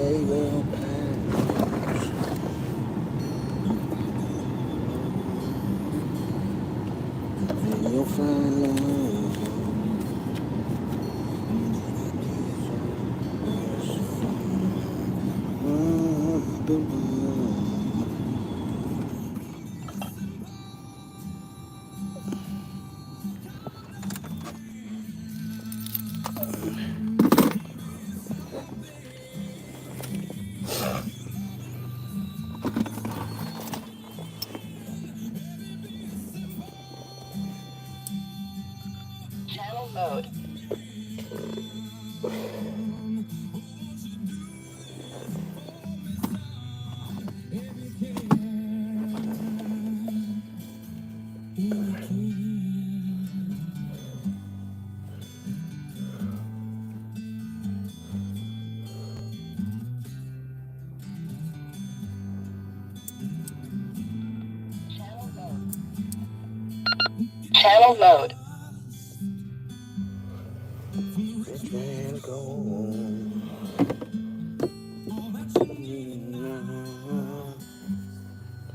day will pass. And you'll find love. Channel mode. Channel mode. Which way to go?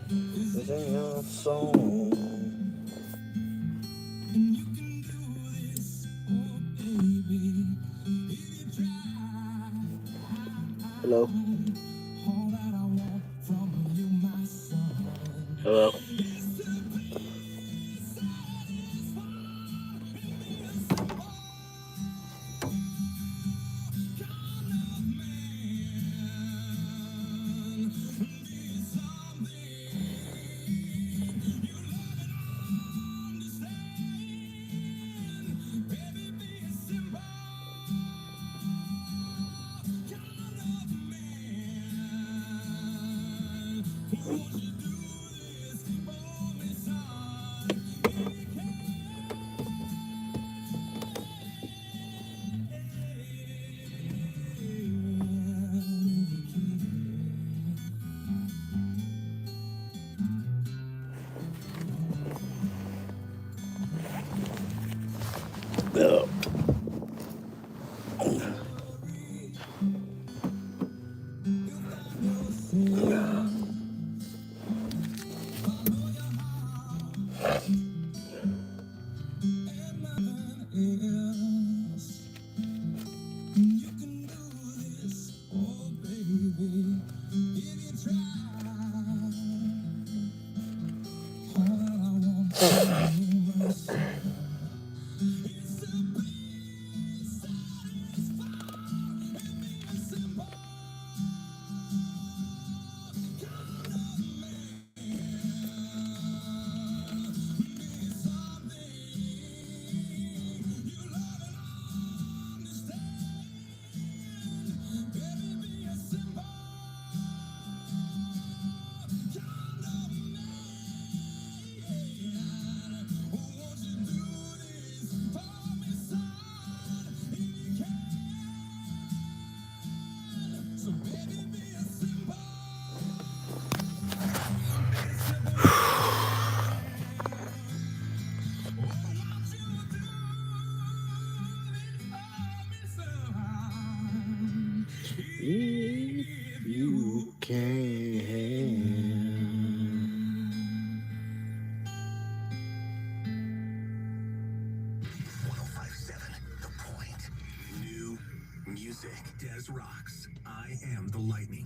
This ain't your song. Hello? Hello? No. If you can. The Point. New music. Des Rocks. I am the lightning.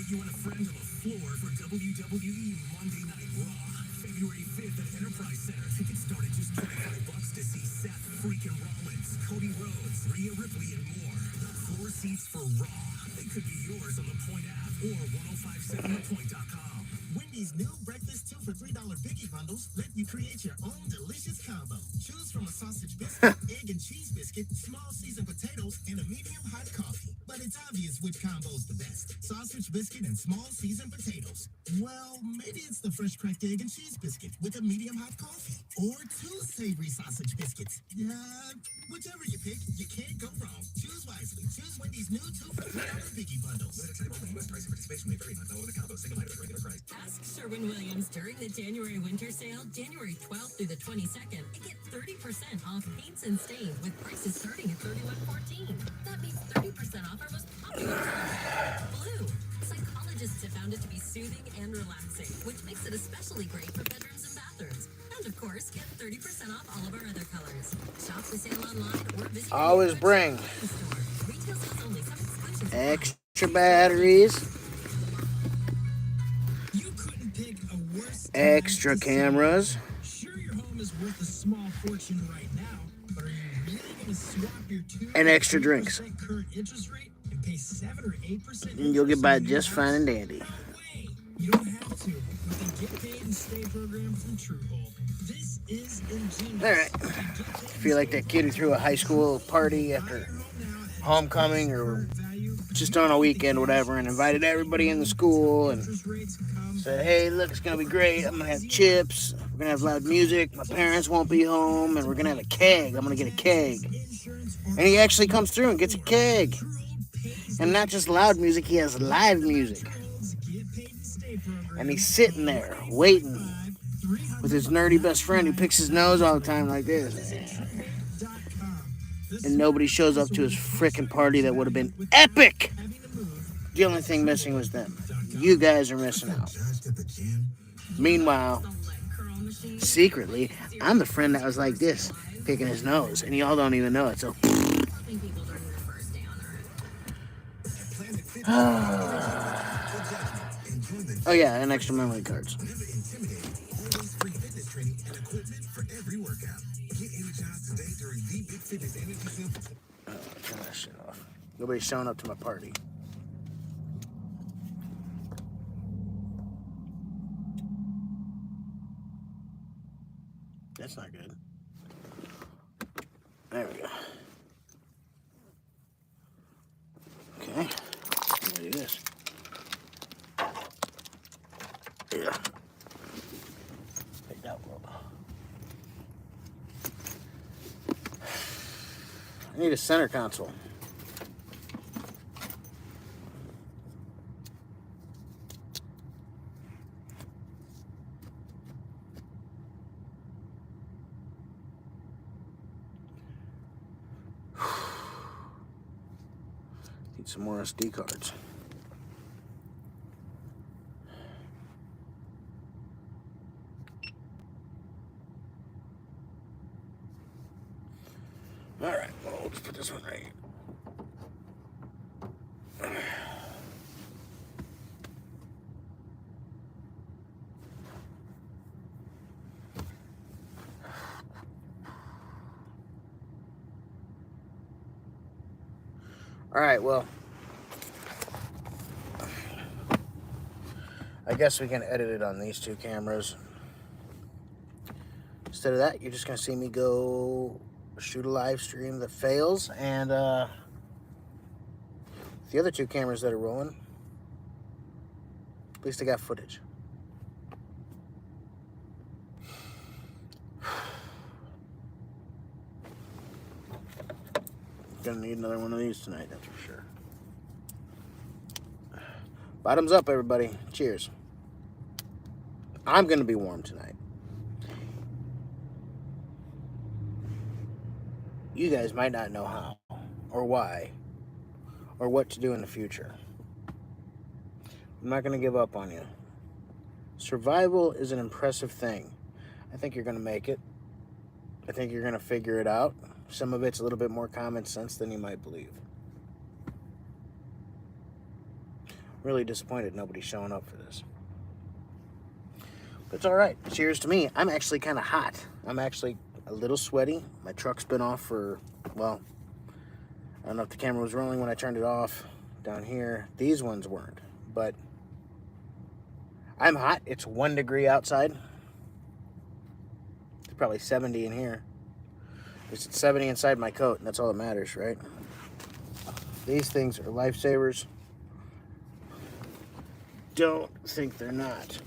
you and a friend on the floor for WWE Monday Night Raw. February 5th at Enterprise Center. Tickets start at just $25 to see Seth freaking Rollins, Cody Rhodes, Rhea Ripley, and more. 4 seats for Raw. They could be yours on the Point app or 1057thepoint.com. Wendy's new breakfast 2 for $3 Biggie bundles let you create your own delicious combo. Choose from a sausage biscuit, egg and cheese biscuit, small seasoned potatoes, and a medium hot coffee. But it's obvious which combo's the best. Sausage biscuit and small seasoned potatoes. Well, maybe it's the fresh cracked egg and cheese biscuit with a medium hot coffee. Or 2 savory sausage biscuits. Whichever you pick, you can't go wrong. Choose wisely. Choose Wendy's new 2 for $3 Biggie bundles. U.S. price and participation may vary. Not all of the combo. Single item at regular price. Ask Sherwin-Williams during the January winter sale, January 12th through the 22nd, and get 30% off paints and stains with prices starting at $31.14. That means 30% off our most popular color, blue. Psychologists have found it to be soothing and relaxing, which makes it especially great for bedrooms and bathrooms. And of course, get 30% off all of our other colors. Shop the sale online or visit your Always favorite bring store. Retail sales only. Some exclusions apply. extra batteries, You couldn't pick a worse time extra to save. cameras, Sure, your home is worth a small fortune right now, but are you really going to swap your 2 and extra drinks. current interest rate and pay 7 or 8%? And you'll get by interest on your just fine and house? dandy. No way. You don't have to with the Get Paid and Stay program from Truehold. This is ingenious. All right. I feel like that kid who threw a high school party after homecoming or just on a weekend, whatever, and invited everybody in the school and said, hey, look, it's going to be great. I'm going to have chips. We're going to have loud music. My parents won't be home. And we're going to have a keg. I'm going to get a keg. And he actually comes through and gets a keg. And not just loud music, he has live music. And he's sitting there waiting with his nerdy best friend who picks his nose all the time like this. And nobody shows up to his frickin' party that would have been epic. The only thing missing was them. You guys are missing out. Meanwhile, secretly, I'm the friend that was like this, picking his nose, and y'all don't even know it. So, Helping people during their first day on Earth. oh yeah, and extra memory cards. Never intimidate. Always free fitness training and equipment for every workout. Get energized today during the Big Fitness Energy Sample. Oh, turn that shit off. Nobody's showing up to my party. That's not good. There we go. Okay. Let me do this. Yeah. Take that one. I need a center console. Need some more SD cards. All right, well, let's put this one right here. All right, well, I guess we can edit it on these 2 cameras. Instead of that, you're just gonna see me go shoot a live stream that fails, and the other 2 cameras that are rolling, at least I got footage. Gonna need another one of these tonight, that's for sure. Bottoms up, everybody. Cheers. I'm gonna be warm tonight. You guys might not know how, or why, or what to do in the future. I'm not gonna give up on you. Survival is an impressive thing. I think you're gonna make it. I think you're gonna figure it out. Some of it's a little bit more common sense than you might believe. Really disappointed nobody's showing up for this. But it's all right. Cheers to me. I'm actually kind of hot. I'm actually a little sweaty. My truck's been off for, well, I don't know if the camera was rolling when I turned it off down here. These ones weren't. But I'm hot. It's 1 degree outside. It's probably 70 in here. It's 70 inside my coat, and that's all that matters, right? These things are lifesavers. Don't think they're not.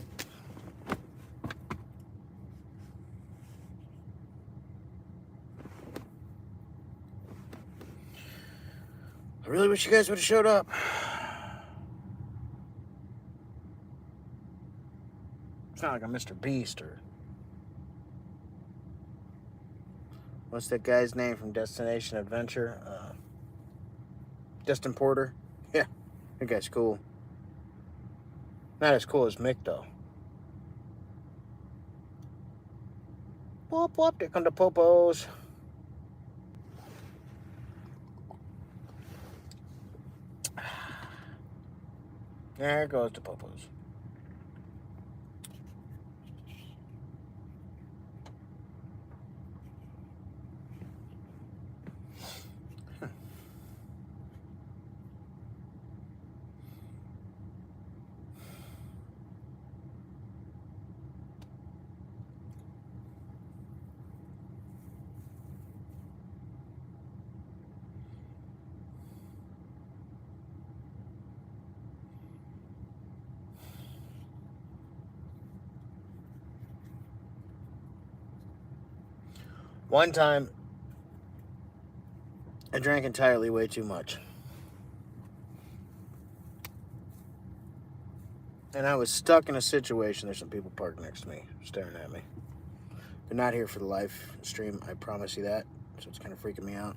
I really wish you guys would have showed up. It's not like I'm Mr. Beast or... What's that guy's name from Destination Adventure? Justin Porter. Yeah, that guy's cool. Not as cool as Mick, though. Whoop, whoop, there come the popos. There goes the popos. One time, I drank entirely way too much. And I was stuck in a situation. There's some people parked next to me, staring at me. They're not here for the live stream, I promise you that. So it's kind of freaking me out.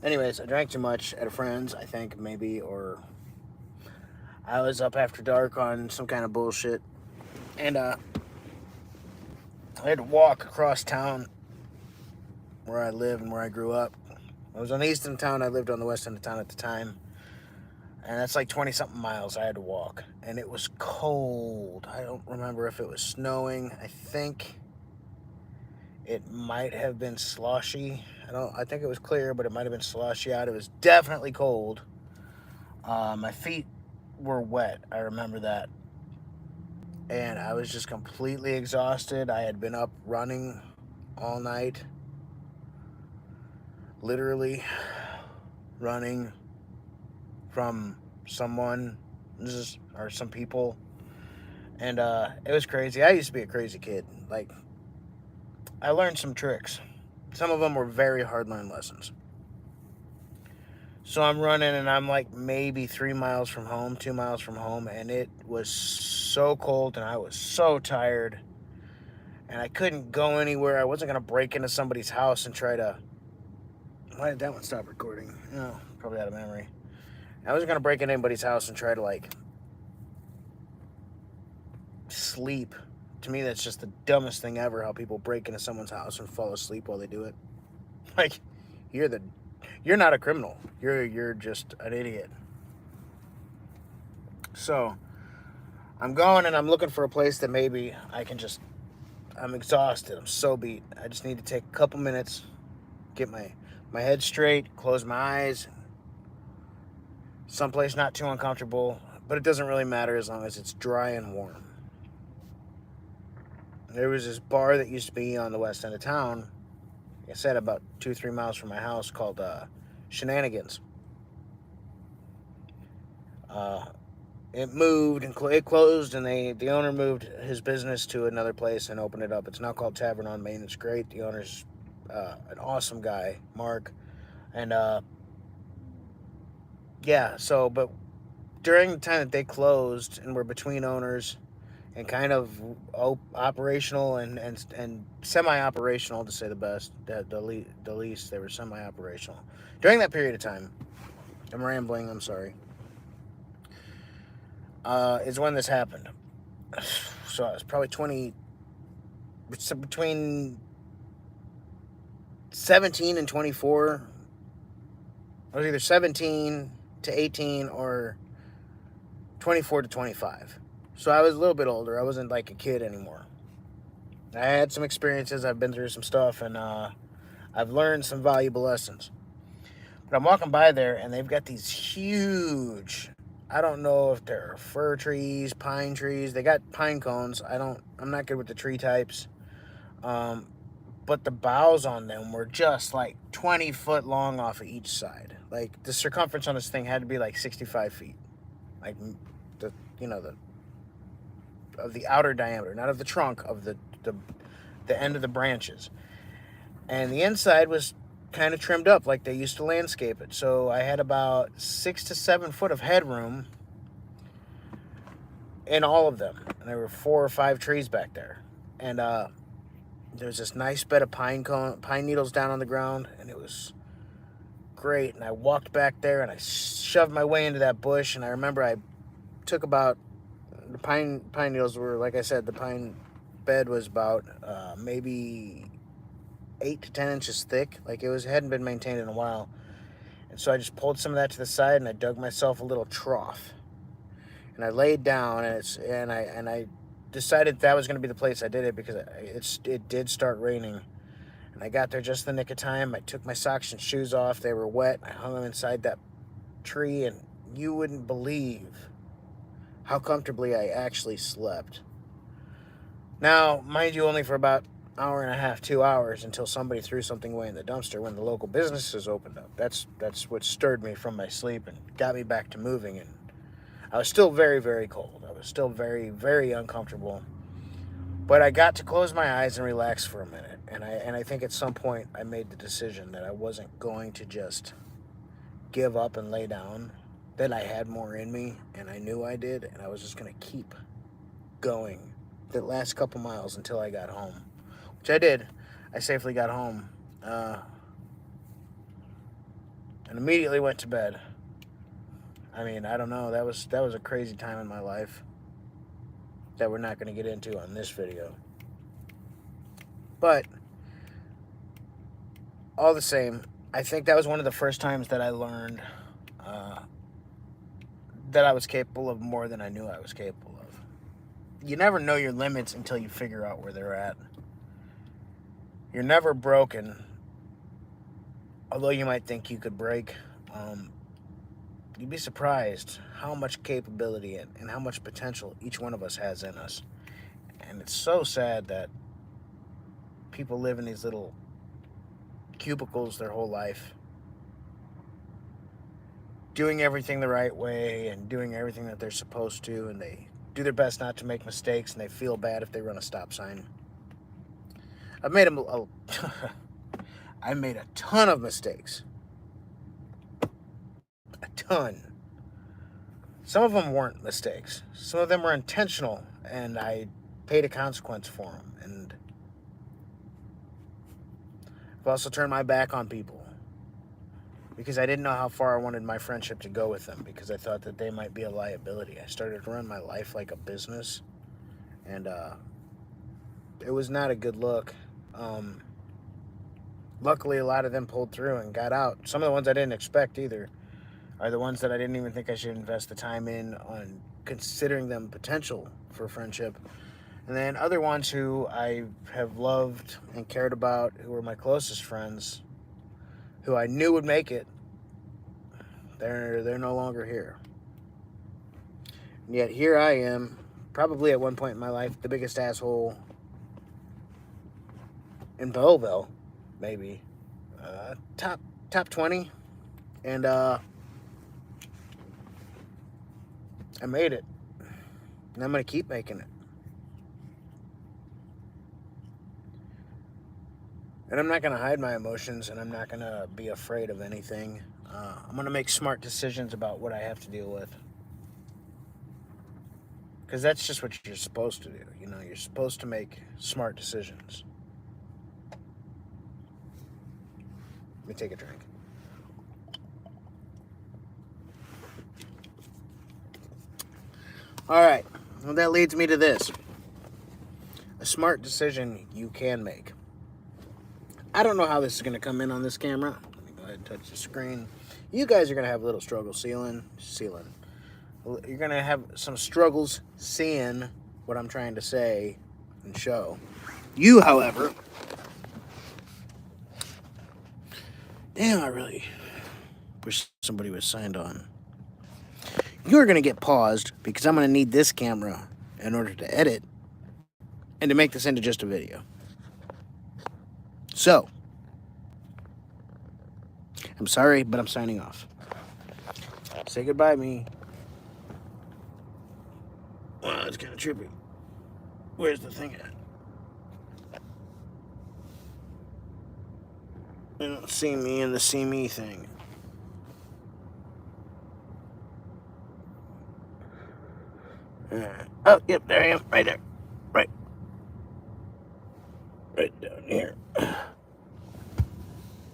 Anyways, I drank too much at a friend's, I think, maybe, or I was up after dark on some kind of bullshit. And I had to walk across town where I live and where I grew up. I was on the east end of town. I lived on the west end of town at the time. And that's like 20-something miles I had to walk. And it was cold. I don't remember if it was snowing. I think it might have been sloshy. I think it was clear, but it might have been sloshy out. It was definitely cold. My feet were wet. I remember that. And I was just completely exhausted. I had been up running all night. Literally running from someone or some people. And it was crazy. I used to be a crazy kid. Like, I learned some tricks. Some of them were very hard-learned lessons. So I'm running, and I'm like maybe 3 miles from home, 2 miles from home, and it was so cold, and I was so tired, and I couldn't go anywhere. I wasn't going to break into somebody's house and try to... Why did that one stop recording? Oh, probably out of memory. I wasn't going to break into anybody's house and try to, like, sleep. To me, that's just the dumbest thing ever, how people break into someone's house and fall asleep while they do it. Like, you're not a criminal. You're just an idiot. So, I'm going and I'm looking for a place that maybe I can just... I'm exhausted. I'm so beat. I just need to take a couple minutes, get my head straight, close my eyes. Someplace not too uncomfortable, but it doesn't really matter as long as it's dry and warm. There was this bar that used to be on the west end of town, like I said, about 2-3 miles from my house, called Shenanigans. It moved and it closed, and the owner moved his business to another place and opened it up. It's now called Tavern on Main. It's great. The owner's an awesome guy, Mark. And yeah, so, but during the time that they closed and were between owners and kind of operational and semi-operational, to say the best, the least, they were semi-operational. During that period of time, I'm rambling, I'm sorry, is when this happened. So I was probably between 17 and 24. I was either 17 to 18 or 24 to 25. So I was a little bit older. I wasn't like a kid anymore. I had some experiences. I've been through some stuff, and I've learned some valuable lessons. But I'm walking by there, and they've got these huge, I don't know if they're fir trees, pine trees. They got pine cones. I'm not good with the tree types. But the boughs on them were just like 20 foot long off of each side. Like the circumference on this thing had to be like 65 feet. Like of the outer diameter, not of the trunk, of the end of the branches. And the inside was kind of trimmed up like they used to landscape it. So I had about 6 to 7 foot of headroom in all of them. And there were 4 or 5 trees back there. And there's this nice bed of pine needles down on the ground, and it was great. And I walked back there and I shoved my way into that bush, and I remember I took about, the pine needles were, like I said, the pine bed was about maybe 8 to 10 inches thick. Like it hadn't been maintained in a while. And so I just pulled some of that to the side, and I dug myself a little trough, and I laid down, and I decided that was going to be the place I did it, because it did start raining. And I got there just the nick of time. I took my socks and shoes off. They were wet. I hung them inside that tree, and you wouldn't believe how comfortably I actually slept. Now, mind you, only for about an hour and a half, 2 hours, until somebody threw something away in the dumpster when the local businesses opened up. That's what stirred me from my sleep and got me back to moving. And I was still very, very cold. I was still very, very uncomfortable. But I got to close my eyes and relax for a minute. And I think at some point I made the decision that I wasn't going to just give up and lay down, that I had more in me, and I knew I did, and I was just going to keep going the last couple miles until I got home, which I did. I safely got home and immediately went to bed. I mean, I don't know. That was a crazy time in my life that we're not going to get into on this video. But all the same, I think that was one of the first times that I learned that I was capable of more than I knew I was capable of. You never know your limits until you figure out where they're at. You're never broken, although you might think you could break. You'd be surprised how much capability and how much potential each one of us has in us. And it's so sad that people live in these little cubicles their whole life, doing everything the right way and doing everything that they're supposed to, and they do their best not to make mistakes, and they feel bad if they run a stop sign. I've made I made a ton of mistakes. A ton. Some of them weren't mistakes. Some of them were intentional, and I paid a consequence for them. And I've also turned my back on people because I didn't know how far I wanted my friendship to go with them, because I thought that they might be a liability. I started to run my life like a business, and it was not a good look. Luckily, a lot of them pulled through and got out. Some of the ones I didn't expect either are the ones that I didn't even think I should invest the time in on considering them potential for friendship. And then other ones who I have loved and cared about, who were my closest friends, who I knew would make it, they're no longer here. And yet here I am, probably at one point in my life, the biggest asshole in Belleville, maybe. Top 20. And I made it. And I'm going to keep making it. And I'm not going to hide my emotions, and I'm not going to be afraid of anything. I'm going to make smart decisions about what I have to deal with. Because that's just what you're supposed to do. You know, you're supposed to make smart decisions. Let me take a drink. All right. Well, that leads me to this. A smart decision you can make. I don't know how this is going to come in on this camera. Let me go ahead and touch the screen. You guys are going to have a little struggle sealing. You're going to have some struggles seeing what I'm trying to say and show. You, however, damn, I really wish somebody was signed on. You're going to get paused because I'm going to need this camera in order to edit and to make this into just a video. So, I'm sorry, but I'm signing off. Say goodbye, me. Wow, it's kind of trippy. Where's the thing at? I don't see me in the see me thing. Oh, yep, there I am. Right there. Right down here.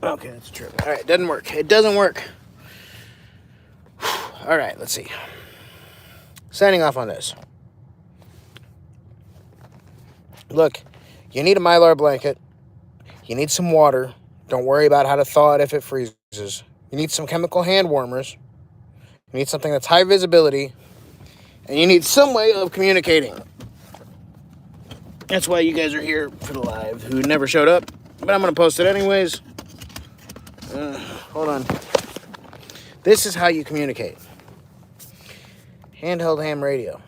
Okay, that's true. All right, doesn't work. It doesn't work. All right, let's see. Signing off on this. Look, you need a Mylar blanket. You need some water. Don't worry about how to thaw it if it freezes. You need some chemical hand warmers. You need something that's high visibility. And you need some way of communicating. That's why you guys are here for the live, who never showed up. But I'm going to post it anyways. Hold on. This is how you communicate. Handheld ham radio.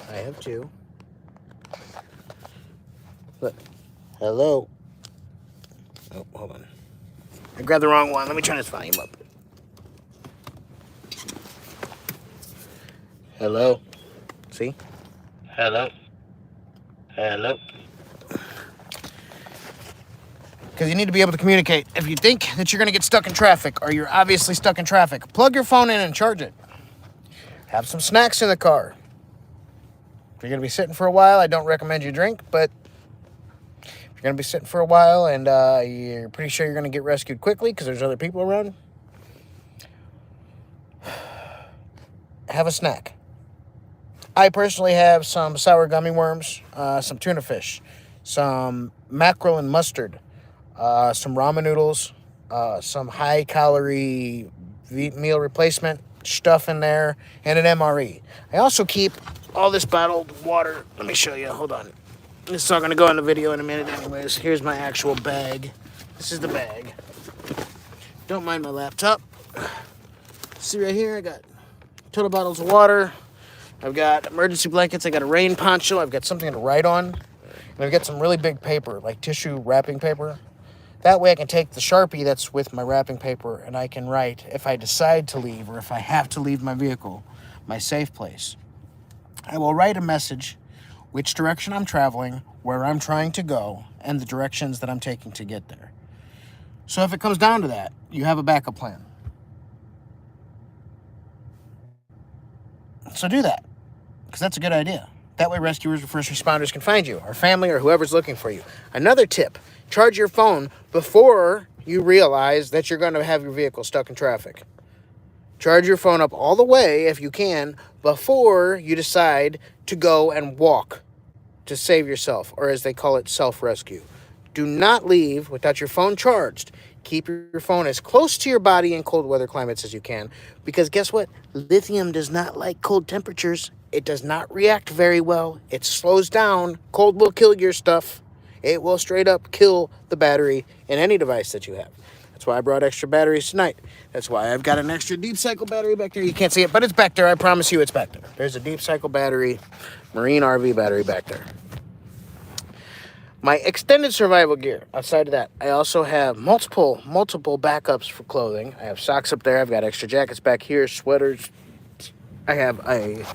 I have two. Look. Hello. Oh, hold on. I grabbed the wrong one. Let me turn this volume up. Hello. See? Hello. Hello. Because you need to be able to communicate. If you think that you're going to get stuck in traffic, or you're obviously stuck in traffic, plug your phone in and charge it. Have some snacks in the car. If you're going to be sitting for a while, I don't recommend you drink, but if you're going to be sitting for a while and you're pretty sure you're going to get rescued quickly because there's other people around, have a snack. I personally have some sour gummy worms, some tuna fish, some mackerel and mustard, some ramen noodles, some high-calorie meal replacement stuff in there, and an MRE. I also keep all this bottled water. Let me show you. Hold on. This is all going to go in the video in a minute anyways. Here's my actual bag. This is the bag. Don't mind my laptop. See right here, I got total bottles of water. I've got emergency blankets. I got a rain poncho. I've got something to write on. And I've got some really big paper, like tissue wrapping paper. That way I can take the Sharpie that's with my wrapping paper and I can write if I decide to leave or if I have to leave my vehicle, my safe place. I will write a message, which direction I'm traveling, where I'm trying to go, and the directions that I'm taking to get there. So if it comes down to that, you have a backup plan. So do that, because that's a good idea. That way rescuers or first responders can find you, or family, or whoever's looking for you. Another tip, charge your phone before you realize that you're going to have your vehicle stuck in traffic. Charge your phone up all the way, if you can, before you decide to go and walk to save yourself, or as they call it, self-rescue. Do not leave without your phone charged. Keep your phone as close to your body in cold weather climates as you can, because guess what? Lithium does not like cold temperatures. It does not react very well. It slows down. Cold will kill your stuff. It will straight up kill the battery in any device that you have. That's why I brought extra batteries tonight. That's why I've got an extra deep cycle battery back there. You can't see it, but it's back there. I promise you it's back there. There's a deep cycle battery, marine RV battery back there. My extended survival gear, outside of that, I also have multiple backups for clothing. I have socks up there. I've got extra jackets back here, sweaters. I have a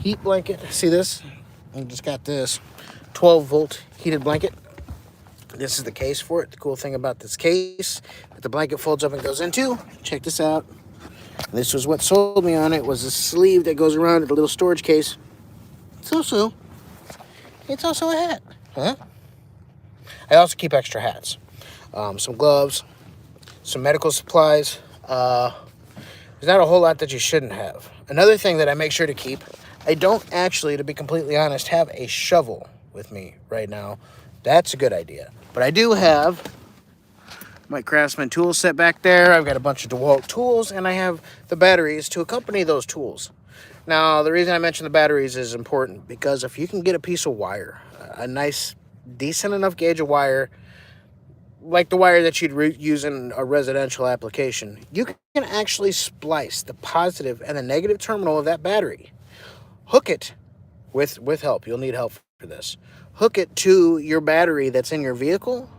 heat blanket. See this? I just got this 12-volt heated blanket. This is the case for it. The cool thing about this case that the blanket folds up and goes into. Check this out. This was what sold me on it, was a sleeve that goes around the little storage case. It's also a hat. Huh? I also keep extra hats. Some gloves, some medical supplies. There's not a whole lot that you shouldn't have. Another thing that I make sure to keep, I don't actually, to be completely honest, have a shovel with me right now. That's a good idea. But I do have my Craftsman tool set back there. I've got a bunch of DeWalt tools, and I have the batteries to accompany those tools. Now, the reason I mention the batteries is important because if you can get a piece of wire, a nice, decent enough gauge of wire, like the wire that you'd use in a residential application, you can actually splice the positive and the negative terminal of that battery. Hook it with help. You'll need help for this. Hook it to your battery that's in your vehicle.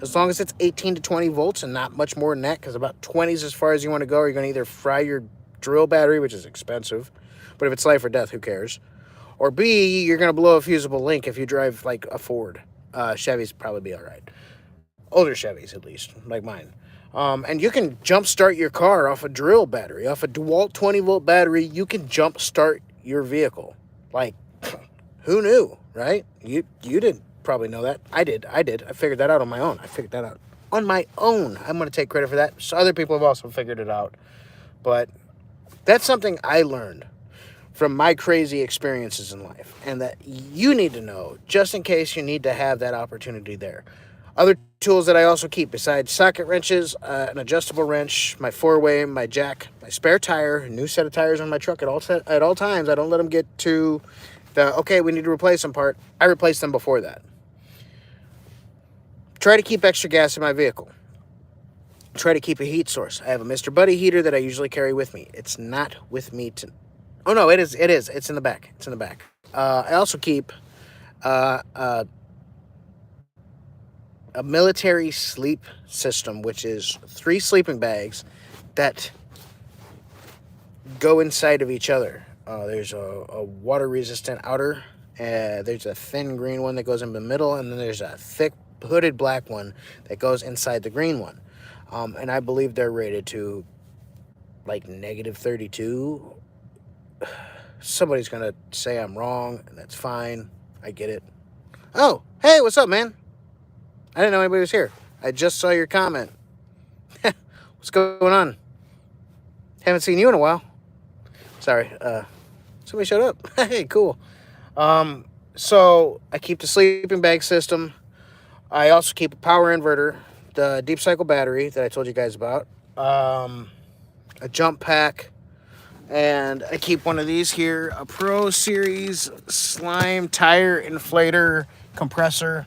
As long as it's 18 to 20 volts and not much more than that, because about 20 is as far as you want to go. You're going to either fry your drill battery, which is expensive, but if it's life or death, who cares? Or B, you're going to blow a fusible link if you drive like a Ford. Chevys probably be all right. Older Chevys, at least, like mine. And you can jump start your car off a drill battery, off a DeWalt 20-volt battery. You can jump start your vehicle. Like, who knew, right? You didn't probably know that. I did. I figured that out on my own. I'm going to take credit for that. So other people have also figured it out. But that's something I learned from my crazy experiences in life, and that you need to know just in case you need to have that opportunity there. Other tools that I also keep besides socket wrenches, an adjustable wrench, my 4-way, my jack, my spare tire, a new set of tires on my truck at all times. I don't let them get to the, okay, we need to replace them part. I replace them before that. Try to keep extra gas in my vehicle. Try to keep a heat source. I have a Mr. Buddy heater that I usually carry with me. It's not with me to... Oh, no, it is. It's in the back. I also keep a military sleep system, which is 3 sleeping bags that go inside of each other. There's a water-resistant outer. There's a thin green one that goes in the middle, and then there's a thick hooded black one that goes inside the green one. And I believe they're rated to like -32. Somebody's going to say I'm wrong, and that's fine. I get it. Oh, hey, what's up, man? I didn't know anybody was here. I just saw your comment. What's going on? Haven't seen you in a while. Sorry. Somebody showed up. Hey, cool. So I keep the sleeping bag system. I also keep a power inverter, the deep cycle battery that I told you guys about, a jump pack, and I keep one of these here, a Pro Series slime tire inflator compressor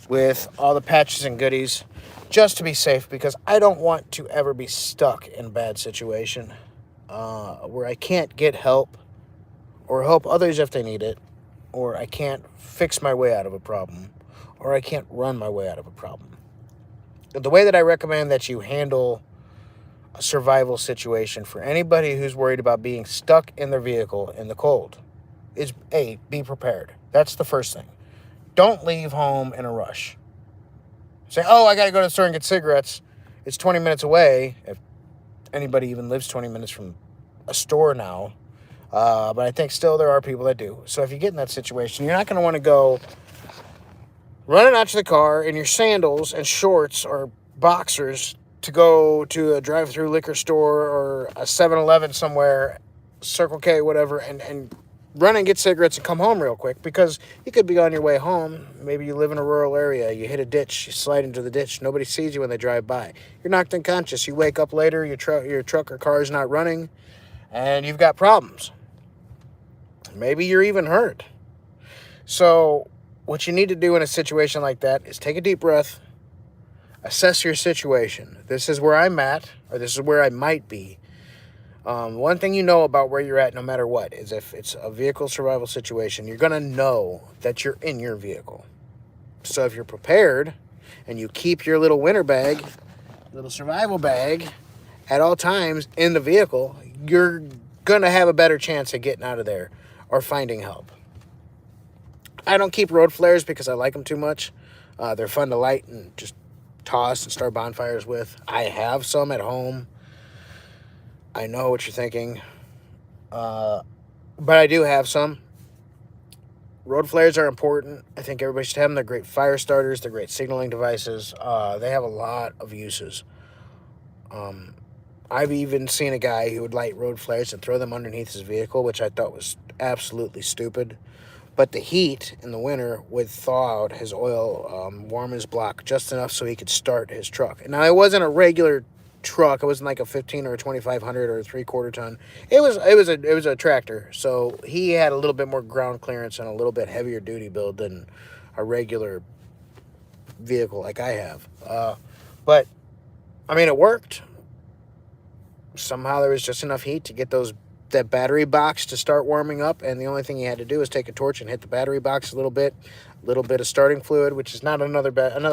with all the patches and goodies, just to be safe, because I don't want to ever be stuck in a bad situation where I can't get help or help others if they need it, or I can't fix my way out of a problem, or I can't run my way out of a problem. The way that I recommend that you handle a survival situation for anybody who's worried about being stuck in their vehicle in the cold is, A, be prepared. That's the first thing. Don't leave home in a rush. Say, oh, I got to go to the store and get cigarettes. It's 20 minutes away, if anybody even lives 20 minutes from a store now. But I think still there are people that do. So if you get in that situation, you're not going to want to go running out to the car in your sandals and shorts or boxers to go to a drive-through liquor store or a 7-Eleven somewhere, Circle K, whatever, and run and get cigarettes and come home real quick, because you could be on your way home. Maybe you live in a rural area. You hit a ditch. You slide into the ditch. Nobody sees you when they drive by. You're knocked unconscious. You wake up later. Your truck or car is not running, and you've got problems. Maybe you're even hurt. So what you need to do in a situation like that is take a deep breath, assess your situation. This is where I'm at, or this is where I might be. One thing you know about where you're at, no matter what, is if it's a vehicle survival situation, you're going to know that you're in your vehicle. So if you're prepared and you keep your little winter bag, little survival bag at all times in the vehicle, you're going to have a better chance of getting out of there or finding help. I don't keep road flares because I like them too much. They're fun to light and just toss and start bonfires with. I have some at home. I know what you're thinking. But I do have some. Road flares are important. I think everybody should have them. They're great fire starters. They're great signaling devices. They have a lot of uses. I've even seen a guy who would light road flares and throw them underneath his vehicle, which I thought was absolutely stupid. But the heat in the winter would thaw out his oil, warm his block just enough so he could start his truck. Now, it wasn't a regular truck. It wasn't like a 15 or a 2500 or a 3/4 ton. It was a tractor. So he had a little bit more ground clearance and a little bit heavier duty build than a regular vehicle like I have. But I mean, it worked. Somehow there was just enough heat to get that battery box to start warming up, and the only thing he had to do was take a torch and hit the battery box a little bit of starting fluid, which is not another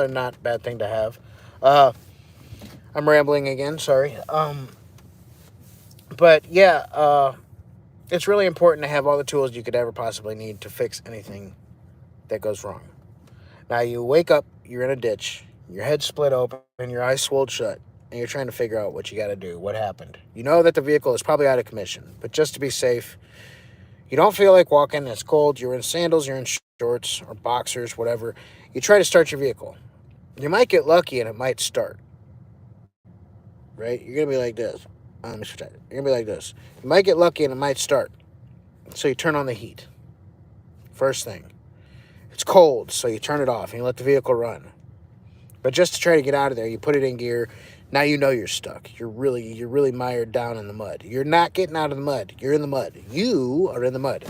not bad thing to have. I'm rambling again, sorry. But yeah, it's really important to have all the tools you could ever possibly need to fix anything that goes wrong. Now you wake up, you're in a ditch, your head's split open, and your eyes swelled shut, and you're trying to figure out what you got to do, what happened. You know that the vehicle is probably out of commission, but just to be safe, you don't feel like walking, it's cold, you're in sandals, you're in shorts or boxers, whatever. You try to start your vehicle. You might get lucky and it might start. Right? You're going to be like this. You're going to be like this. You might get lucky and it might start. So you turn on the heat. First thing. It's cold, so you turn it off and you let the vehicle run. But just to try to get out of there, you put it in gear. Now you know you're stuck. You're really mired down in the mud. You're not getting out of the mud. You're in the mud. You are in the mud.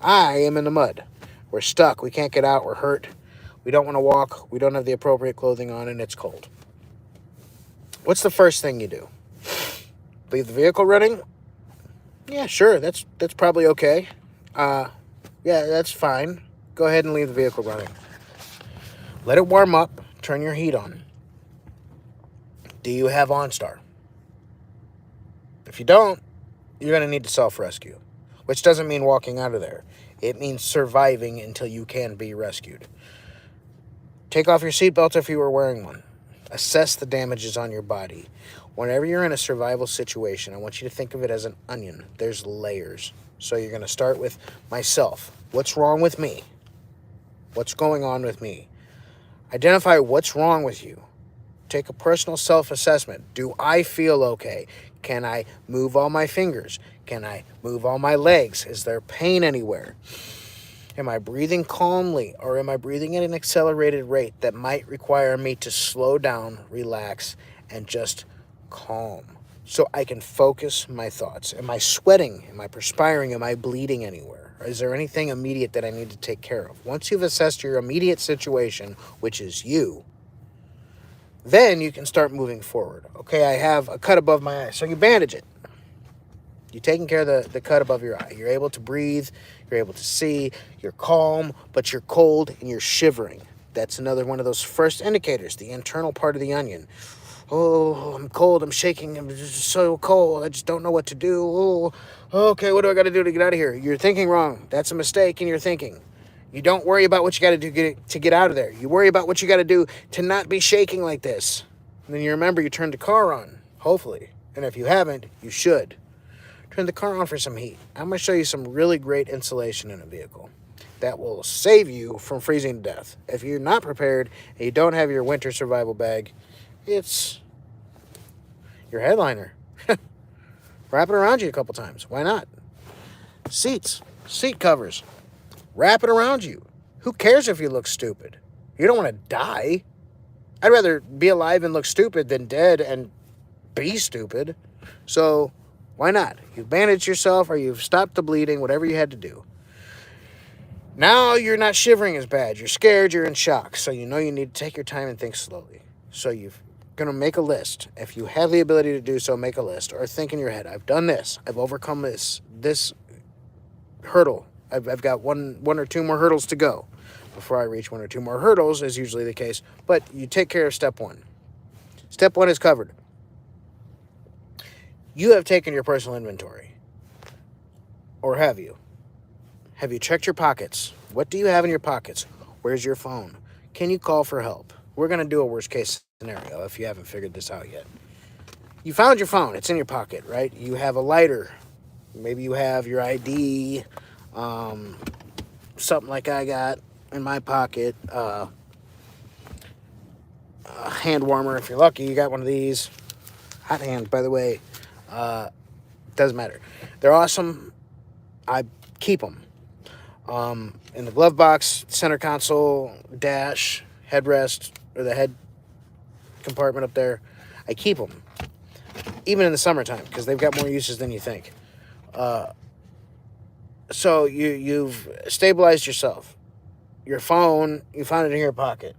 I am in the mud. We're stuck. We can't get out. We're hurt. We don't want to walk. We don't have the appropriate clothing on, and it's cold. What's the first thing you do? Leave the vehicle running? Yeah, sure. That's probably okay. Yeah, that's fine. Go ahead and leave the vehicle running. Let it warm up. Turn your heat on. Do you have OnStar? If you don't, you're going to need to self-rescue, which doesn't mean walking out of there. It means surviving until you can be rescued. Take off your seatbelt if you were wearing one. Assess the damages on your body. Whenever you're in a survival situation, I want you to think of it as an onion. There's layers. So you're going to start with myself. What's wrong with me? What's going on with me? Identify what's wrong with you. Take a personal self-assessment. Do I feel okay? Can I move all my fingers? Can I move all my legs? Is there pain anywhere? Am I breathing calmly, or am I breathing at an accelerated rate that might require me to slow down, relax, and just calm so I can focus my thoughts? Am I sweating? Am I perspiring? Am I bleeding anywhere? Is there anything immediate that I need to take care of? Once you've assessed your immediate situation, which is you, then you can start moving forward. Okay, I have a cut above my eye, so you bandage it. You're taking care of the cut above your eye. You're able to breathe, you're able to see, you're calm, but you're cold and you're shivering. That's another one of those first indicators, the internal part of the onion. Oh, I'm cold, I'm shaking, I'm just so cold, I just don't know what to do. Oh, okay, what do I got to do to get out of here? You're thinking wrong. That's a mistake in your thinking. You don't worry about what you got to do to get out of there. You worry about what you got to do to not be shaking like this. And then you remember you turned the car on, hopefully. And if you haven't, you should. Turn the car on for some heat. I'm going to show you some really great insulation in a vehicle that will save you from freezing to death. If you're not prepared and you don't have your winter survival bag, it's your headliner. Wrap it around you a couple times. Why not? Seats, seat covers. Wrap it around you. Who cares if you look stupid? You don't want to die. I'd rather be alive and look stupid than dead and be stupid. So why not? You've bandaged yourself or you've stopped the bleeding, whatever you had to do. Now you're not shivering as bad. You're scared, you're in shock. So you know you need to take your time and think slowly. So you're going to make a list. If you have the ability to do so, make a list. Or think in your head, I've done this. I've overcome this hurdle. I've got one or two more hurdles to go before I reach one or two more hurdles, is usually the case. But you take care of step one. Step one is covered. You have taken your personal inventory. Or have you? Have you checked your pockets? What do you have in your pockets? Where's your phone? Can you call for help? We're going to do a worst case scenario if you haven't figured this out yet. You found your phone. It's in your pocket, right? You have a lighter. Maybe you have your ID, something like I got in my pocket, a hand warmer if you're lucky. You got one of these. Hot hands, by the way. Doesn't matter. They're awesome. I keep them. In the glove box, center console, dash, headrest, or the head compartment up there, I keep them. Even in the summertime, because they've got more uses than you think. So you've stabilized yourself. Your phone, you found it in your pocket.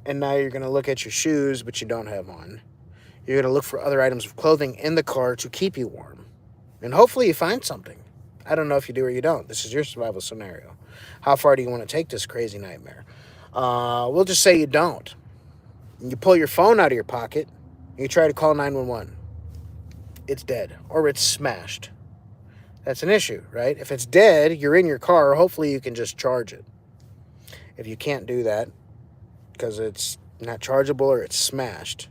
And now you're going to look at your shoes, but you don't have on. You're going to look for other items of clothing in the car to keep you warm. And hopefully you find something. I don't know if you do or you don't. This is your survival scenario. How far do you want to take this crazy nightmare? We'll just say you don't. And you pull your phone out of your pocket, and you try to call 911. It's dead, or it's smashed. That's an issue, right? If it's dead, you're in your car, hopefully you can just charge it. If you can't do that, because it's not chargeable or it's smashed,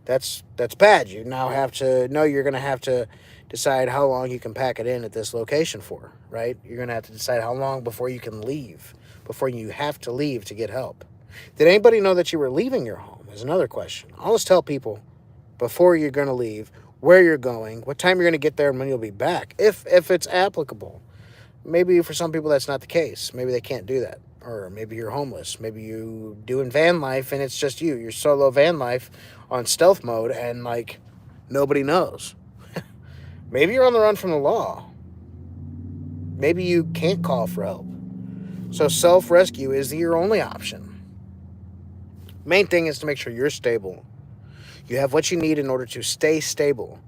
that's bad. You now have to know you're going to have to decide how long you can pack it in at this location for, right? You're going to have to decide how long before you can leave, before you have to leave to get help. Did anybody know that you were leaving your home? Is another question. Always tell people before you're going to leave, where you're going, what time you're going to get there, and when you'll be back, if it's applicable. Maybe for some people that's not the case. Maybe they can't do that. Or maybe you're homeless. Maybe you doing van life and it's just you. You're solo van life on stealth mode and like nobody knows. Maybe you're on the run from the law. Maybe you can't call for help. So self-rescue is your only option. Main thing is to make sure you're stable. You have what you need in order to stay stable.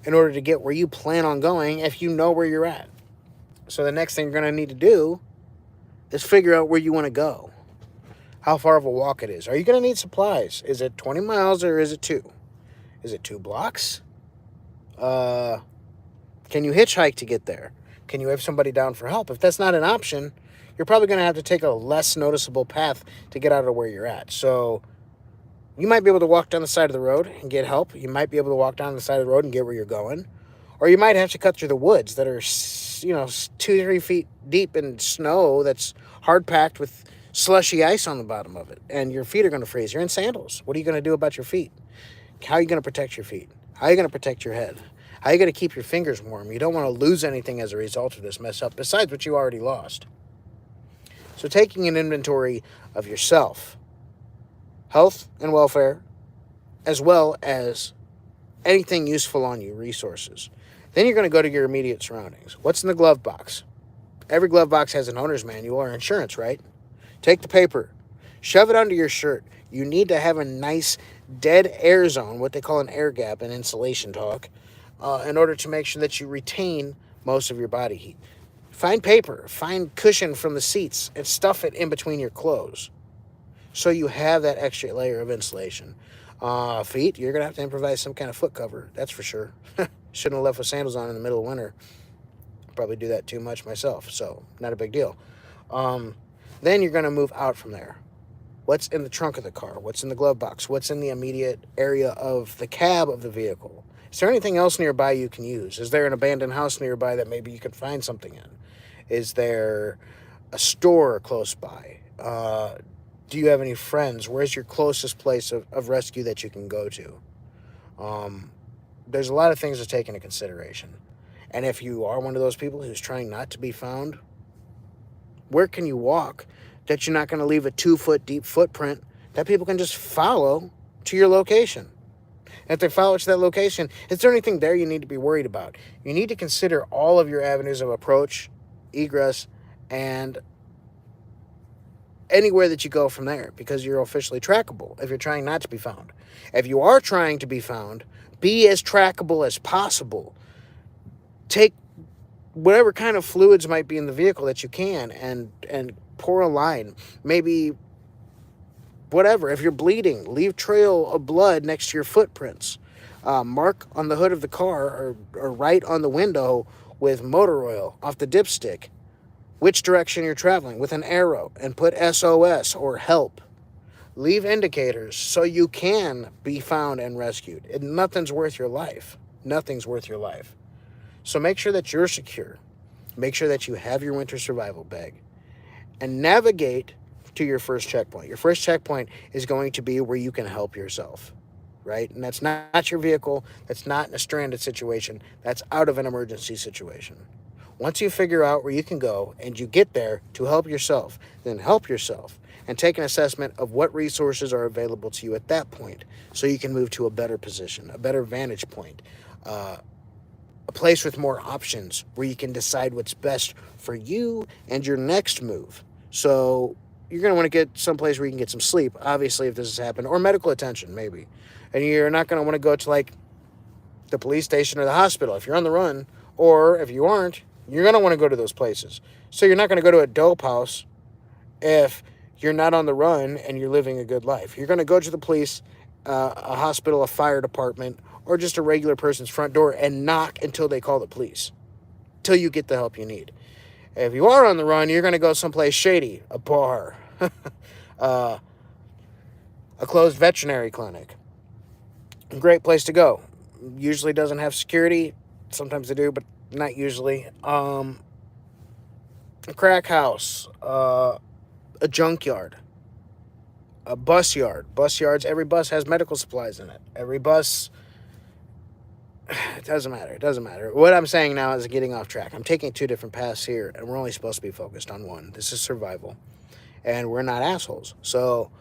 In order to get where you plan on going if you know where you're at. So the next thing you're going to need to do is figure out where you want to go. How far of a walk it is. Are you going to need supplies? Is it 20 miles or is it 2? Is it 2 blocks? Can you hitchhike to get there? Can you have somebody down for help? If that's not an option, you're probably going to have to take a less noticeable path to get out of where you're at. So you might be able to walk down the side of the road and get help. You might be able to walk down the side of the road and get where you're going. Or you might have to cut through the woods that are, 2-3 feet deep in snow that's hard packed with slushy ice on the bottom of it. And your feet are going to freeze. You're in sandals. What are you going to do about your feet? How are you going to protect your feet? How are you going to protect your head? How are you going to keep your fingers warm? You don't want to lose anything as a result of this mess up, besides what you already lost. So taking an inventory of yourself, health and welfare, as well as anything useful on you, resources. Then you're going to go to your immediate surroundings. What's in the glove box? Every glove box has an owner's manual or insurance, right? Take the paper, shove it under your shirt. You need to have a nice dead air zone, what they call an air gap in insulation talk, in order to make sure that you retain most of your body heat. Find paper, find cushion from the seats, and stuff it in between your clothes. So you have that extra layer of insulation. Feet, you're going to have to improvise some kind of foot cover, that's for sure. Shouldn't have left with sandals on in the middle of winter. Probably do that too much myself, so not a big deal. Then you're going to move out from there. What's in the trunk of the car? What's in the glove box? What's in the immediate area of the cab of the vehicle? Is there anything else nearby you can use? Is there an abandoned house nearby that maybe you could find something in? Is there a store close by? Do you have any friends? Where's your closest place of rescue that you can go to? There's a lot of things to take into consideration. And if you are one of those people who's trying not to be found, where can you walk that you're not going to leave a 2-foot deep footprint that people can just follow to your location? And if they follow to that location, is there anything there you need to be worried about? You need to consider all of your avenues of approach, egress, and anywhere that you go from there, because you're officially trackable if you're trying not to be found. If you are trying to be found, be as trackable as possible. Take whatever kind of fluids might be in the vehicle that you can and pour a line. Maybe whatever. If you're bleeding, leave trail of blood next to your footprints. Mark on the hood of the car or write on the window with motor oil off the dipstick which direction you're traveling with an arrow and put SOS or help. Leave indicators so you can be found and rescued. Nothing's worth your life. Nothing's worth your life. So make sure that you're secure. Make sure that you have your winter survival bag. And navigate to your first checkpoint. Your first checkpoint is going to be where you can help yourself, right? And that's not your vehicle. That's not in a stranded situation. That's out of an emergency situation. Once you figure out where you can go and you get there to help yourself, then help yourself and take an assessment of what resources are available to you at that point so you can move to a better position, a better vantage point, a place with more options where you can decide what's best for you and your next move. So you're going to want to get someplace where you can get some sleep, obviously, if this has happened, or medical attention, maybe. And you're not going to want to go to, like, the police station or the hospital if you're on the run, or if you aren't, you're going to want to go to those places. So you're not going to go to a dope house if you're not on the run and you're living a good life. You're going to go to the police, a hospital, a fire department, or just a regular person's front door and knock until they call the police, till you get the help you need. If you are on the run, you're going to go someplace shady, a bar, a closed veterinary clinic. A great place to go. Usually doesn't have security. Sometimes they do, but not usually. A crack house, a junkyard, a bus yard. Bus yards, every bus has medical supplies in it. Every bus, it doesn't matter. What I'm saying now is getting off track. I'm taking two different paths here, and we're only supposed to be focused on one. This is survival, and we're not assholes. So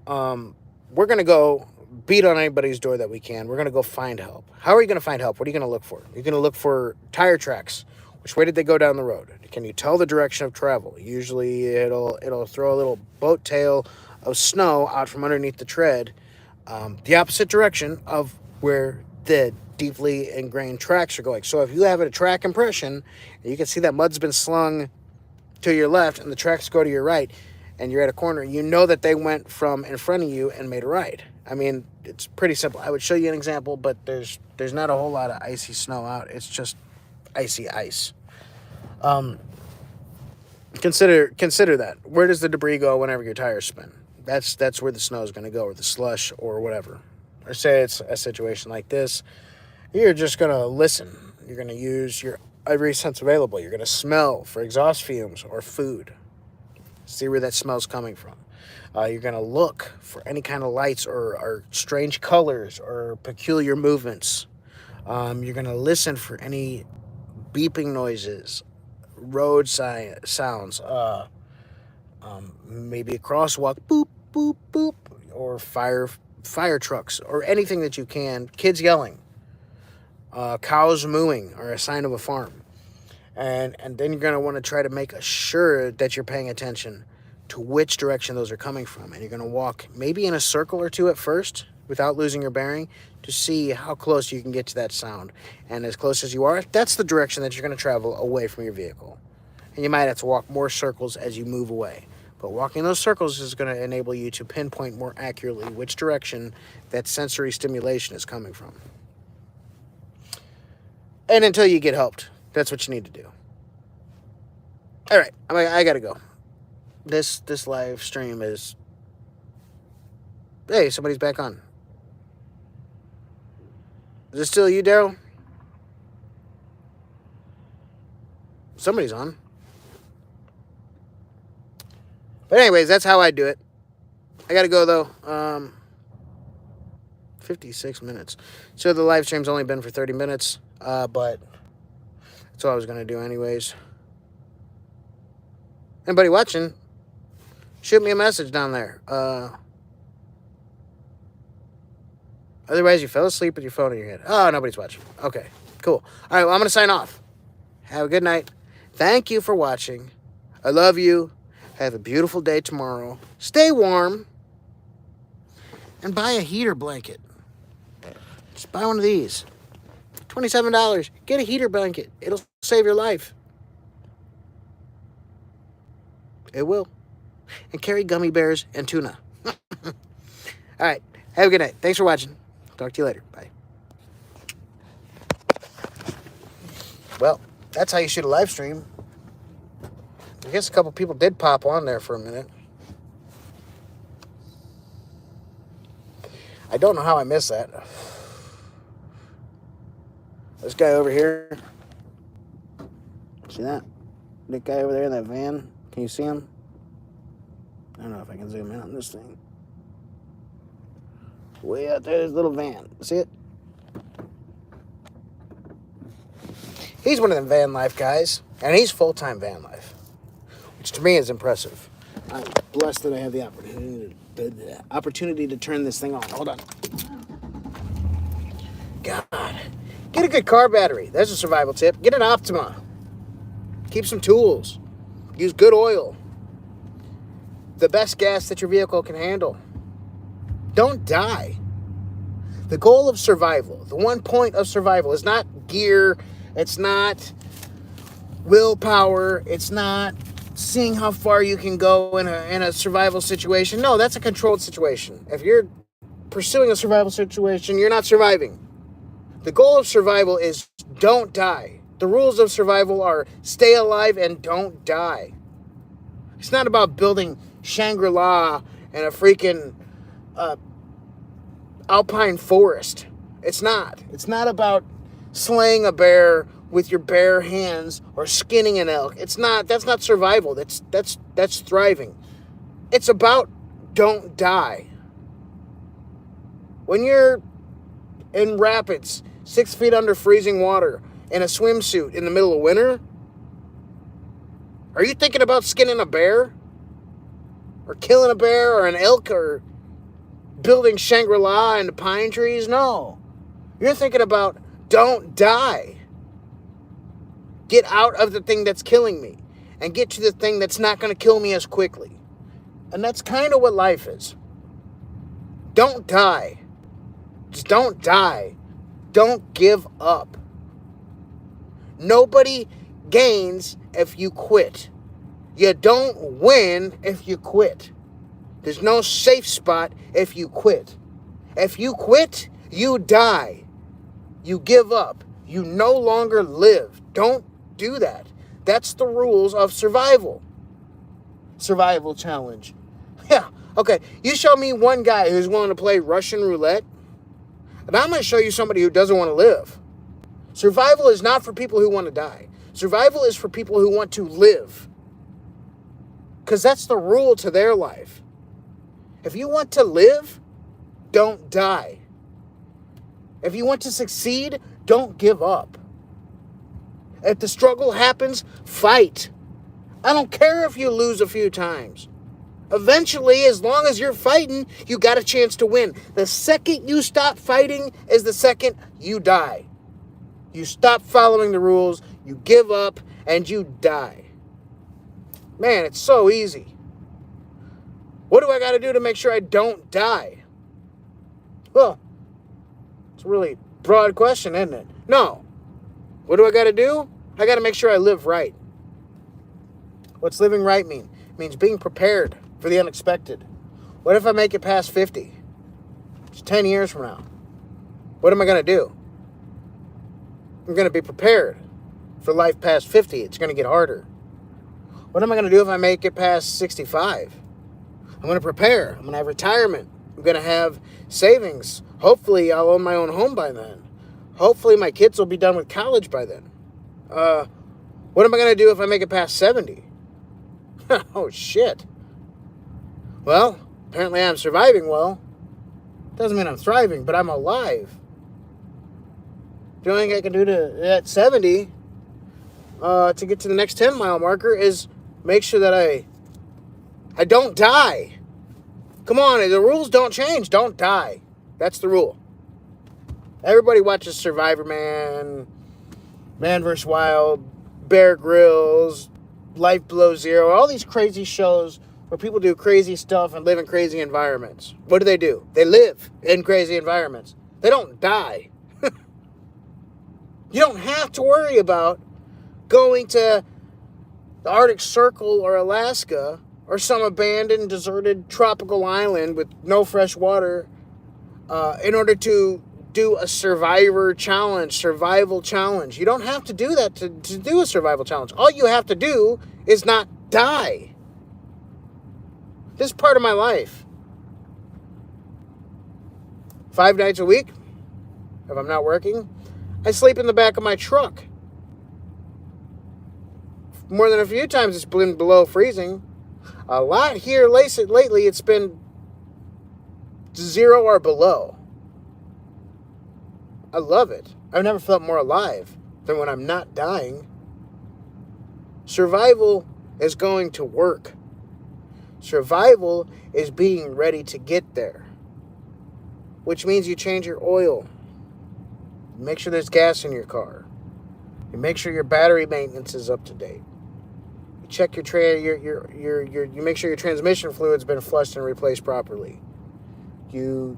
we're going to go beat on anybody's door that we can. We're going to go find help. How are you going to find help? What are you going to look for? You're going to look for tire tracks. Which way did they go down the road? Can you tell the direction of travel? Usually it'll throw a little boat tail of snow out from underneath the tread, the opposite direction of where the deeply ingrained tracks are going. So if you have a track impression, and you can see that mud's been slung to your left and the tracks go to your right, and you're at a corner, you know that they went from in front of you and made a right. I mean, it's pretty simple. I would show you an example, but there's not a whole lot of icy snow out. It's just icy ice. Consider that. Where does the debris go whenever your tires spin? That's where the snow is going to go, or the slush, or whatever. Or say it's a situation like this. You're just going to listen. You're going to use your every sense available. You're going to smell for exhaust fumes or food. See where that smell's coming from. You're going to look for any kind of lights or strange colors or peculiar movements. You're going to listen for any beeping noises, road sounds, maybe a crosswalk, boop, boop, boop, or fire trucks, or anything that you can. Kids yelling, cows mooing are a sign of a farm. And then you're going to want to try to make sure that you're paying attention to which direction those are coming from. And you're going to walk maybe in a circle or two at first without losing your bearing to see how close you can get to that sound. And as close as you are, that's the direction that you're going to travel away from your vehicle. And you might have to walk more circles as you move away. But walking those circles is going to enable you to pinpoint more accurately which direction that sensory stimulation is coming from. And until you get helped, that's what you need to do. All right, I got to go. This live stream is... Hey, somebody's back on. Is it still you, Daryl? Somebody's on. But anyways, that's how I do it. I gotta go, though. 56 minutes. So the live stream's only been for 30 minutes. But that's all I was gonna do anyways. Anybody watching? Shoot me a message down there. Otherwise, you fell asleep with your phone in your head. Oh, nobody's watching. Okay, cool. All right, well, I'm going to sign off. Have a good night. Thank you for watching. I love you. Have a beautiful day tomorrow. Stay warm. And buy a heater blanket. Just buy one of these. $27. Get a heater blanket. It'll save your life. It will. And carry gummy bears and tuna. All right. Have a good night. Thanks for watching. Talk to you later. Bye. Well, that's how you shoot a live stream. I guess a couple people did pop on there for a minute. I don't know how I missed that. This guy over here. See that? That guy over there in that van. Can you see him? I don't know if I can zoom in on this thing. Way out there, there's a little van. See it? He's one of them van life guys, and he's full-time van life, which to me is impressive. I'm blessed that I have the opportunity to turn this thing on. Hold on. God. Get a good car battery. There's a survival tip. Get an Optima. Keep some tools. Use good oil. The best gas that your vehicle can handle. Don't die. The goal of survival, the one point of survival, is not gear. It's not willpower. It's not seeing how far you can go in a survival situation. No, that's a controlled situation. If you're pursuing a survival situation, you're not surviving. The goal of survival is don't die. The rules of survival are stay alive and don't die. It's not about building Shangri-La and a freaking alpine forest. It's not. It's not about slaying a bear with your bare hands or skinning an elk. It's not. That's not survival. That's thriving. It's about don't die. When you're in rapids, 6 feet under freezing water, in a swimsuit in the middle of winter, are you thinking about skinning a bear? Or killing a bear or an elk or building Shangri-La and pine trees? No. You're thinking about don't die. Get out of the thing that's killing me and get to the thing that's not going to kill me as quickly. And that's kind of what life is. Don't die. Just don't die. Don't give up. Nobody gains if you quit. You don't win if you quit. There's no safe spot if you quit. If you quit, you die. You give up. You no longer live. Don't do that. That's the rules of survival. Survival challenge. Yeah, okay. You show me one guy who's willing to play Russian roulette, and I'm going to show you somebody who doesn't want to live. Survival is not for people who want to die. Survival is for people who want to live. Because that's the rule to their life. If you want to live, don't die. If you want to succeed, don't give up. If the struggle happens, fight. I don't care if you lose a few times. Eventually, as long as you're fighting, you got a chance to win. The second you stop fighting is the second you die. You stop following the rules, you give up, and you die. Man, it's so easy. What do I got to do to make sure I don't die? Well, it's a really broad question, isn't it? No. What do I got to do? I got to make sure I live right. What's living right mean? It means being prepared for the unexpected. What if I make it past 50? It's 10 years from now. What am I going to do? I'm going to be prepared for life past 50. It's going to get harder. What am I going to do if I make it past 65? I'm going to prepare. I'm going to have retirement. I'm going to have savings. Hopefully, I'll own my own home by then. Hopefully, my kids will be done with college by then. What am I going to do if I make it past 70? Oh, shit. Well, apparently I'm surviving well. Doesn't mean I'm thriving, but I'm alive. The only thing I can do at 70 to get to the next 10-mile marker is make sure that I don't die. Come on, the rules don't change. Don't die. That's the rule. Everybody watches Survivor Man, Man vs. Wild, Bear Grylls, Life Below Zero, all these crazy shows where people do crazy stuff and live in crazy environments. What do? They live in crazy environments. They don't die. You don't have to worry about going to the Arctic Circle or Alaska or some abandoned, deserted tropical island with no fresh water in order to do a survival challenge. You don't have to do that to do a survival challenge. All you have to do is not die. This is part of my life. 5 nights a week, if I'm not working, I sleep in the back of my truck. More than a few times it's been below freezing. A lot here lately it's been 0 or below. I love it. I've never felt more alive. than when I'm not dying. Survival is going to work. Survival is being ready to get there, which means you change your oil. Make sure there's gas in your car. You make sure your battery maintenance is up to date. You check your you make sure your transmission fluid's been flushed and replaced properly. You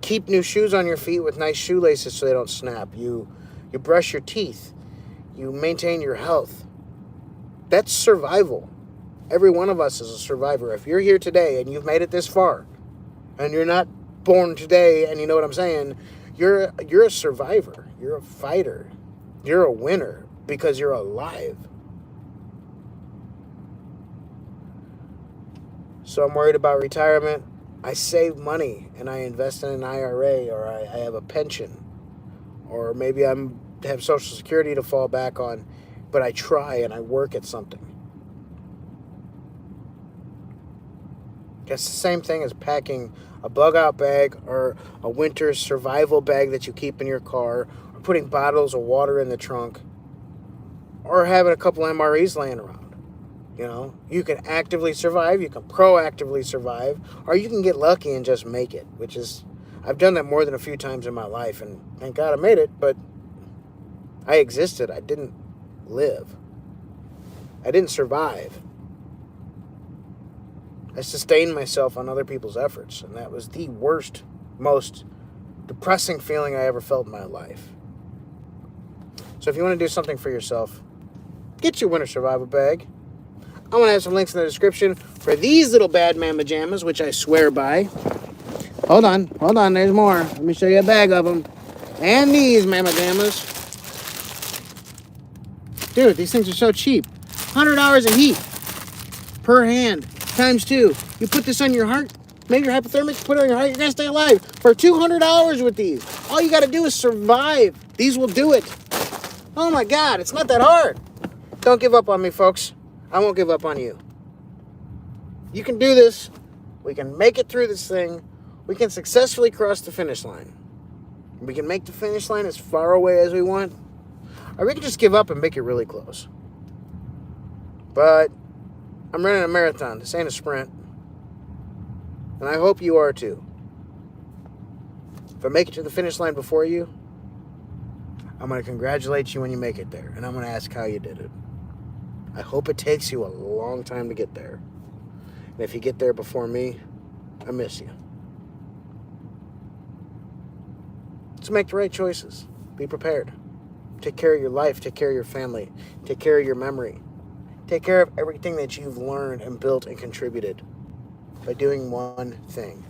keep new shoes on your feet with nice shoelaces so they don't snap. You brush your teeth. You maintain your health. That's survival. Every one of us is a survivor. If you're here today and you've made it this far, and you're not born today, and you know what I'm saying, you're a survivor. You're a fighter. You're a winner because you're alive. So I'm worried about retirement. I save money and I invest in an IRA, or I have a pension, or maybe I have Social Security to fall back on, but I try and I work at something. It's the same thing as packing a bug-out bag or a winter survival bag that you keep in your car, or putting bottles of water in the trunk, or having a couple MREs laying around. You know, you can actively survive, you can proactively survive, or you can get lucky and just make it, which is, I've done that more than a few times in my life, and thank God I made it, but I existed. I didn't live. I didn't survive. I sustained myself on other people's efforts, and that was the worst, most depressing feeling I ever felt in my life. So if you want to do something for yourself, get your winter survival bag. I'm going to have some links in the description for these little bad man pajamas, which I swear by. Hold on, there's more. Let me show you a bag of them. And these man pajamas. Dude, these things are so cheap. $100 a heat per hand. ×2. You put this on your heart, make your hypothermic, put it on your heart, you're going to stay alive for $200 with these. All you got to do is survive. These will do it. Oh my God, it's not that hard. Don't give up on me, folks. I won't give up on you. You can do this. We can make it through this thing. We can successfully cross the finish line. We can make the finish line as far away as we want. Or we can just give up and make it really close. But I'm running a marathon. This ain't a sprint. And I hope you are too. If I make it to the finish line before you, I'm going to congratulate you when you make it there. And I'm going to ask how you did it. I hope it takes you a long time to get there. And if you get there before me, I miss you. So make the right choices. Be prepared. Take care of your life. Take care of your family. Take care of your memory. Take care of everything that you've learned and built and contributed by doing one thing.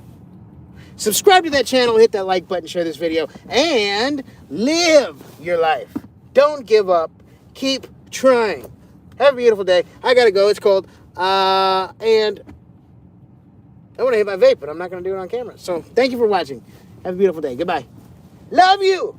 Subscribe to that channel, hit that like button, share this video, and live your life. Don't give up. Keep trying. Have a beautiful day. I gotta go. It's cold. And I want to hit my vape, but I'm not going to do it on camera. So thank you for watching. Have a beautiful day. Goodbye. Love you.